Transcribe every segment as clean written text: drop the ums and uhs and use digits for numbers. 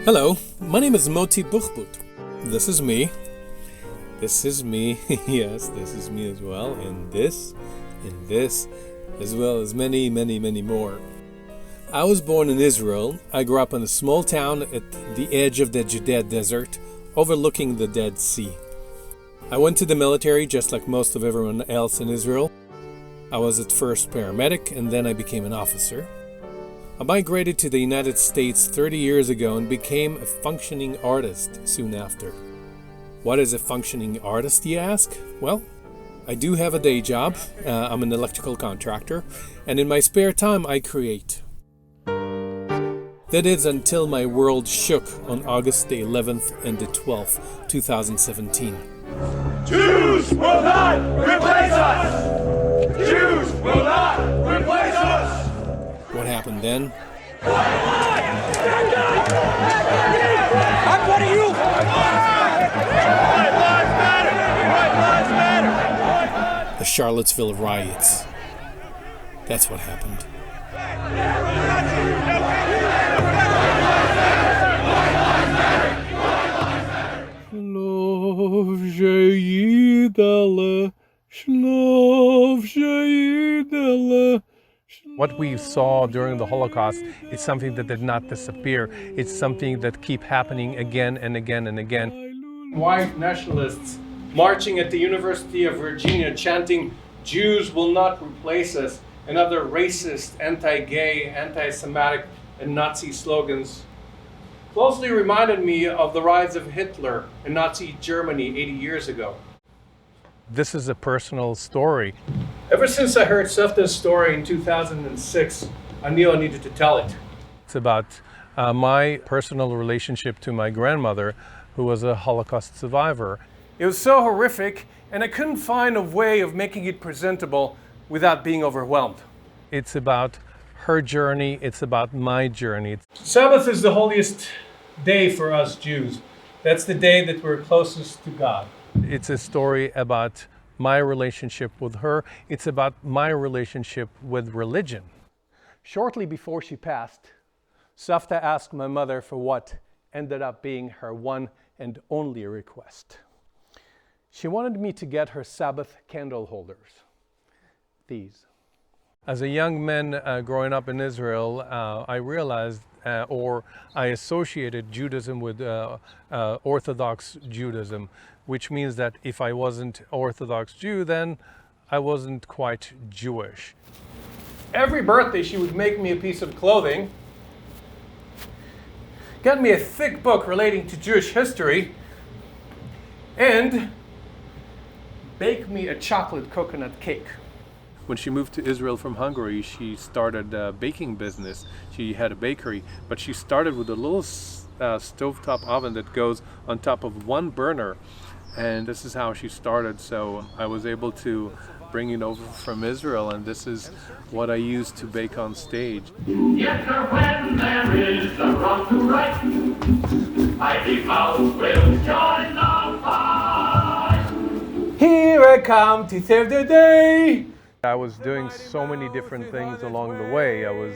Hello, my name is Moti Buchbut. This is me. This is me. Yes, this is me as well. And this, as well as many, many, many more. I was born in Israel. I grew up in a small town at the edge of the Judea Desert, overlooking the Dead Sea. I went to the military just like most of everyone else in Israel. I was at first paramedic and then I became an officer. I migrated to the United States 30 years ago and became a functioning artist soon after. What is a functioning artist, you ask? Well, I do have a day job. I'm an electrical contractor, and in my spare time I create. That is until my world shook on August the 11th and the 12th, 2017. Jews will not replace us! Jews will not replace us! What happened then? I'm one of you! White lives matter! White lives matter! The Charlottesville riots. That's what happened. What we saw during the Holocaust is something that did not disappear. It's something that keeps happening again and again and again. White nationalists marching at the University of Virginia chanting, "Jews will not replace us," and other racist, anti-gay, anti-Semitic, and Nazi slogans closely reminded me of the rise of Hitler in Nazi Germany 80 years ago. This is a personal story. Ever since I heard Savta's story in 2006, I knew I needed to tell it. It's about my personal relationship to my grandmother, who was a Holocaust survivor. It was so horrific, and I couldn't find a way of making it presentable without being overwhelmed. It's about her journey, it's about my journey. Sabbath is the holiest day for us Jews. That's the day that we're closest to God. It's a story about my relationship with her. It's about my relationship with religion. Shortly before she passed, Savta asked my mother for what ended up being her one and only request. She wanted me to get her Sabbath candle holders. These. As a young man growing up in Israel, I realized or I associated Judaism with Orthodox Judaism, which means that if I wasn't Orthodox Jew, then I wasn't quite Jewish. Every birthday, she would make me a piece of clothing, get me a thick book relating to Jewish history, and bake me a chocolate coconut cake. When she moved to Israel from Hungary, she started a baking business. She had a bakery, but she started with a little stovetop oven that goes on top of one burner. And this is how she started. So I was able to bring it over from Israel, and this is what I use to bake on stage. Yet when there is a wrong to right, mighty mouth will join the fight. Here I come to save the day. I was doing so many different things along the way. I was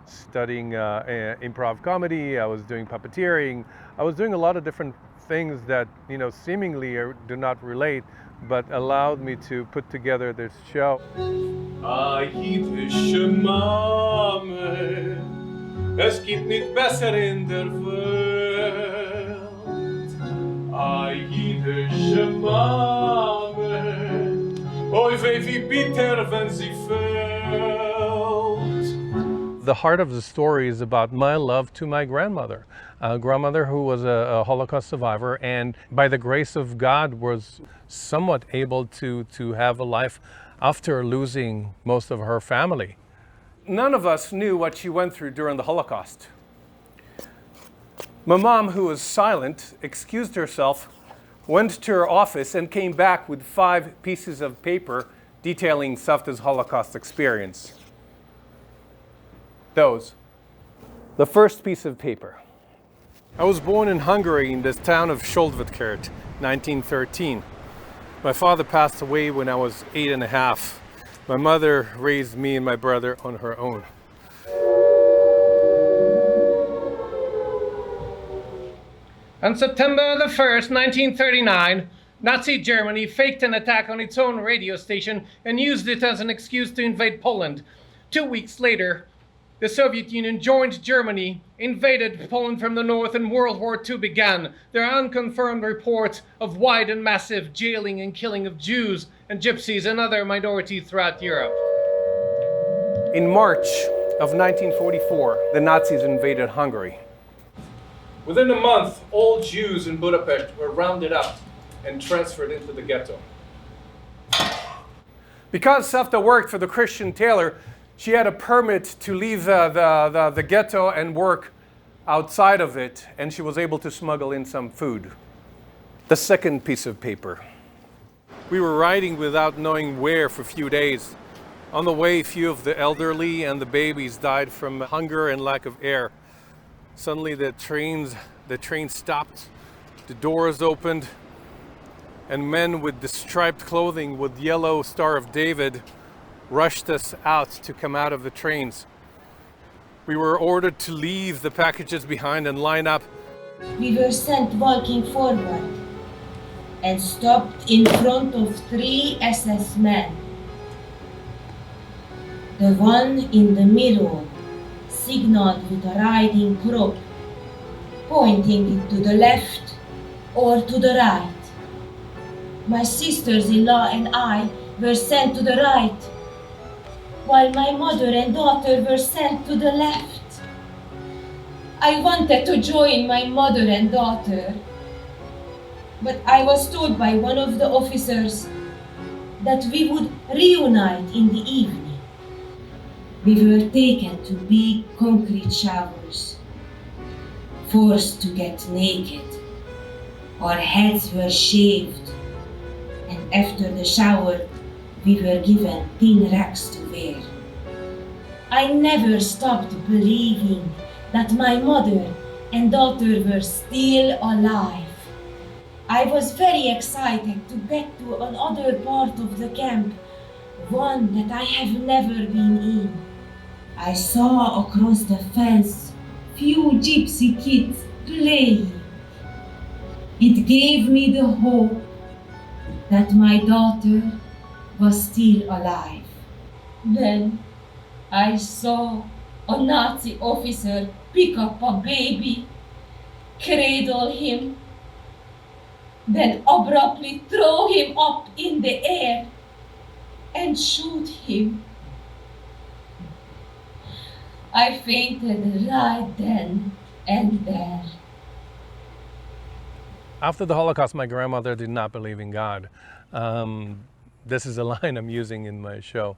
studying improv comedy, I was doing puppeteering, I was doing a lot of different things that, seemingly do not relate, but allowed me to put together this show. Es gibt nicht besser in der Welt. A jüdische Mame. Oy weh wie bitter, wenn sie fällt. The heart of the story is about my love to my grandmother. A grandmother who was a Holocaust survivor, and by the grace of God was somewhat able to have a life after losing most of her family. None of us knew what she went through during the Holocaust. My mom, who was silent, excused herself, went to her office, and came back with 5 pieces of paper detailing Savta's Holocaust experience. Those. The first piece of paper. I was born in Hungary in the town of Soldvötkert, 1913. My father passed away when I was 8 and a half. My mother raised me and my brother on her own. On September the 1st, 1939, Nazi Germany faked an attack on its own radio station and used it as an excuse to invade Poland. 2 weeks later, the Soviet Union joined Germany, invaded Poland from the north, and World War II began. There are unconfirmed reports of wide and massive jailing and killing of Jews and Gypsies and other minorities throughout Europe. In March of 1944, the Nazis invaded Hungary. Within a month, all Jews in Budapest were rounded up and transferred into the ghetto. Because Savta worked for the Christian tailor, she had a permit to leave the ghetto and work outside of it, and she was able to smuggle in some food. The second piece of paper. We were riding without knowing where for a few days. On the way, few of the elderly and the babies died from hunger and lack of air. Suddenly the train stopped, the doors opened, and men with the striped clothing with yellow Star of David rushed us out to come out of the trains. We were ordered to leave the packages behind and line up. We were sent walking forward and stopped in front of 3 SS men. The one in the middle signaled with a riding crop, pointing it to the left or to the right. My sisters-in-law and I were sent to the right, while my mother and daughter were sent to the left. I wanted to join my mother and daughter, but I was told by one of the officers that we would reunite in the evening. We were taken to big concrete showers, forced to get naked. Our heads were shaved, and after the shower, we were given thin rags to wear. I never stopped believing that my mother and daughter were still alive. I was very excited to get to another part of the camp, one that I have never been in. I saw across the fence few gypsy kids playing. It gave me the hope that my daughter was still alive. Then I saw a Nazi officer pick up a baby, cradle him, then abruptly throw him up in the air and shoot him. I fainted right then and there. After the Holocaust, my grandmother did not believe in God. This is a line I'm using in my show.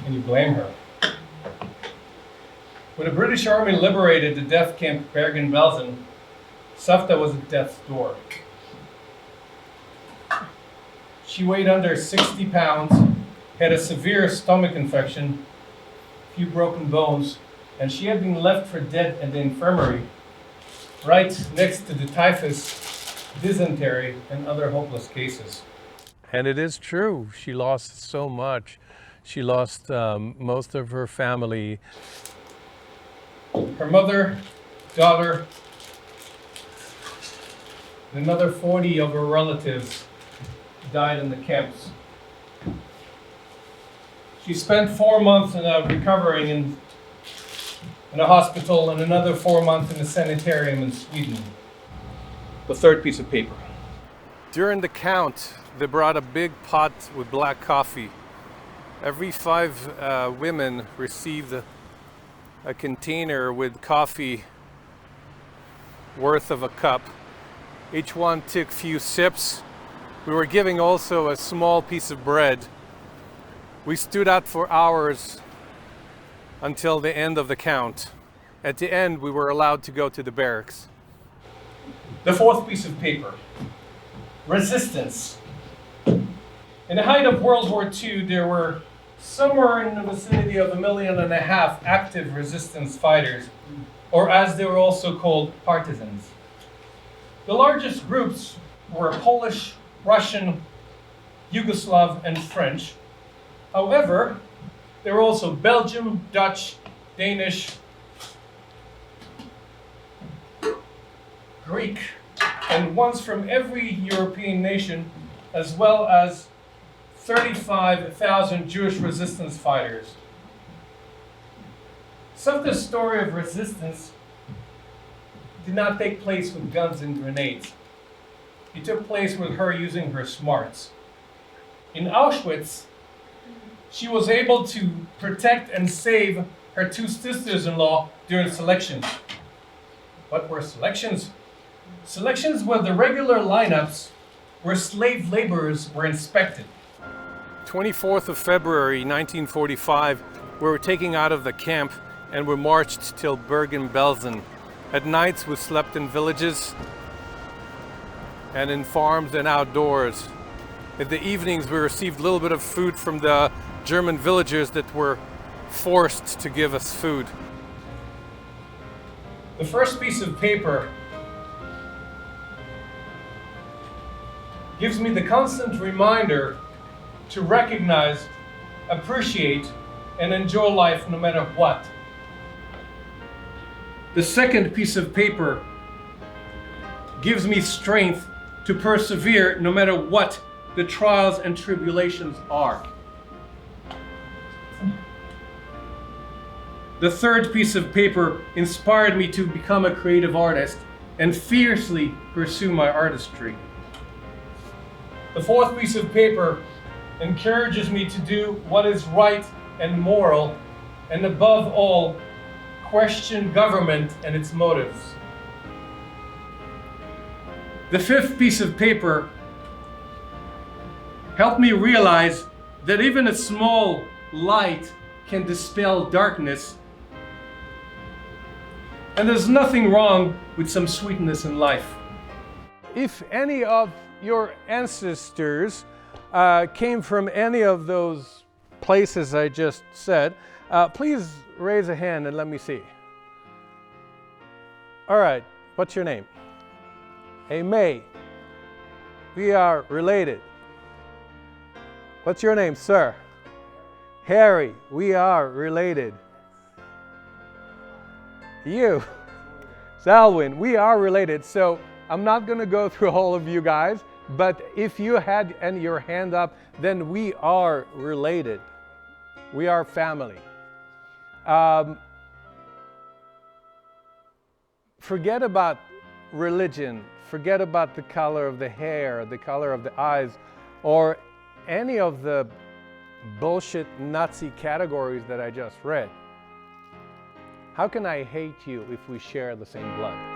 Can you blame her? When the British Army liberated the death camp Bergen-Belsen, Savta was at death's door. She weighed under 60 pounds, had a severe stomach infection, few broken bones, and she had been left for dead at the infirmary, right next to the typhus, dysentery, and other hopeless cases. And it is true, she lost so much. She lost most of her family. Her mother, daughter, and another 40 of her relatives died in the camps. She spent 4 months recovering in a hospital and another 4 months in a sanitarium in Sweden. The third piece of paper. During the count, they brought a big pot with black coffee. Every 5 women received a container with coffee worth of a cup. Each one took few sips. We were giving also a small piece of bread. We stood out for hours until the end of the count. At the end, we were allowed to go to the barracks. The fourth piece of paper. Resistance. In the height of World War II, there were somewhere in the vicinity of 1.5 million active resistance fighters, or as they were also called, partisans. The largest groups were Polish, Russian, Yugoslav, and French. However, there were also Belgium, Dutch, Danish, Greek, and ones from every European nation, as well as 35,000 Jewish resistance fighters. Savta's story of resistance did not take place with guns and grenades. It took place with her using her smarts. In Auschwitz, she was able to protect and save her two sisters-in-law during selections. What were selections? Selections were the regular lineups where slave laborers were inspected. 24th of February 1945, we were taken out of the camp and we marched till Bergen-Belsen. At nights we slept in villages and in farms and outdoors. In the evenings we received a little bit of food from the German villagers that were forced to give us food. The first piece of paper gives me the constant reminder to recognize, appreciate, and enjoy life no matter what. The second piece of paper gives me strength to persevere no matter what the trials and tribulations are. The third piece of paper inspired me to become a creative artist and fiercely pursue my artistry. The fourth piece of paper encourages me to do what is right and moral, and above all, question government and its motives. The fifth piece of paper helped me realize that even a small light can dispel darkness, and there's nothing wrong with some sweetness in life. If any of your ancestors came from any of those places I just said, please raise a hand and let me see. All right, what's your name? Hey, May. We are related. What's your name, sir? Harry. We are related. You. Salwin. We are related. So I'm not going to go through all of you guys, but if you had your hand up, then we are related. We are family. Forget about religion. Forget about the color of the hair, the color of the eyes, or any of the bullshit Nazi categories that I just read. How can I hate you if we share the same blood?